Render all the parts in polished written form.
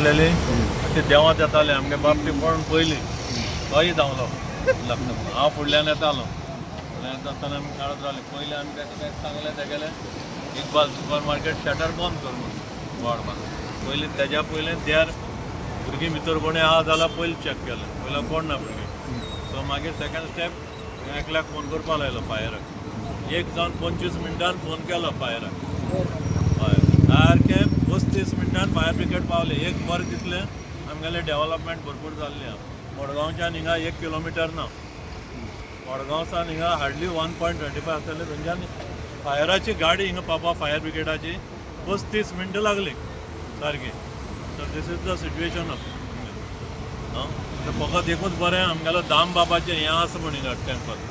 पडलेली ते देवात येताले आमगे बाप ते पळून पयली तोय धांवलो लग्न हांव फुडल्यान येतालो फुडल्यान येताना आमी काळत रावले पयलीं आमी ताका काय सांगलें तेगेलें इकबाल सुपर मार्केट शटर बंद कर म्हणून बोर्ड बांद पयलीं तेज्या पयलीं देर भुरगीं भितर कोणी आहा जाल्यार पयलीं चॅक केलें पयलीं कोण ना भुरगीं सो मागीर सेकंड स्टेप एकल्याक फोन करपा लायलो फायराक 1 जावन 25 मिनटान फोन केलो फायराक हय सारकें 35 मिनटान फायर ब्रिगेड पावले एक वर दिसलें आमगेलें डेव्हलपमेंट भरपूर जाल्लें आहा मडगांवच्यान हिंगा 1 किलोमिटर ना मडगांवसान हिंगा हार्डली 1.25 आसतलें थंयच्यान फायराची गाडी हिंगा पावपा फायर ब्रिगेडाची 35 मिनटां लागली सारकी so this is the situation of फकत एकूच बरें आमगेलो दाम बाबाचें हें आसा म्हण हिंगा टेंपल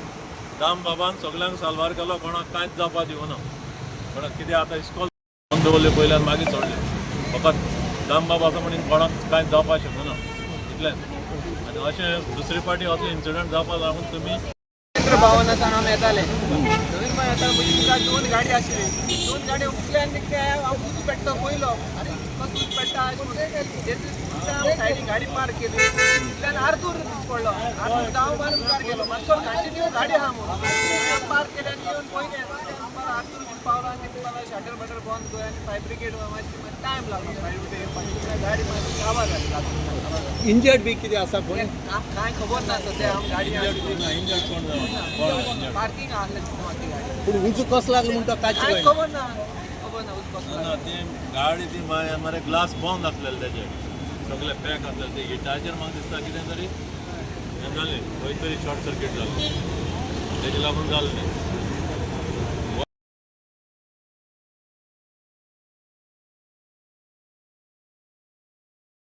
दाम बाबान सगल्यांक साल्वार केलो कोणाक कांयच जावपा दिवना कोणाक कितें आतां इस्कॉल बंद दवरले पयल्यान मागीर सोडले फकत दाम बाबा आसा म्हणून कोणाक कांयच जावपा शकना इतलेंच आनी अशें दुसरे फावटी असो इन्सिडंट जावपा लागून तुमी भावनासान आमी येताले थंय पण येता तुका 2 गाडी आशिल्ली 2 गाडी उठले आनी ते हांव उजो पेट्टा पयलो आरे कसो उजो पेट्टा सायडीन गाडी पार्क केली इतल्यान अर्दूर दीस पडलो अर्दूर धांव मारून पार केलो मातसो कंटिन्यू गाडी आहा म्हणून पार्क केली आनी येवन पयले अर्दूर दीस पावलो आनी तुका शटर बटर बंद कर आनी फायर ब्रिगेड मातशें टायम लागलो फायर ब्रिगेड गाडी मातशी काबार जाली इंजर्ड बी कितें आसा कोण कांय खबर ना सद्या हांव गाडी इंजर्ड कोण जावन पार्किंग आहलें ती गाडी पूण उजो कसो लागलो म्हणटा कांयच कांय कळना. खबर ना उजो कसो ना ती गाडी ती मरे ग्लास बंद आसलेले तेजे सगळे पॅक आसलेले ते हिटाचेर म्हाका दिसता कितें तरी हें जालें खंय तरी शॉर्ट सर्कीट जालें तेजे लागून जालें तें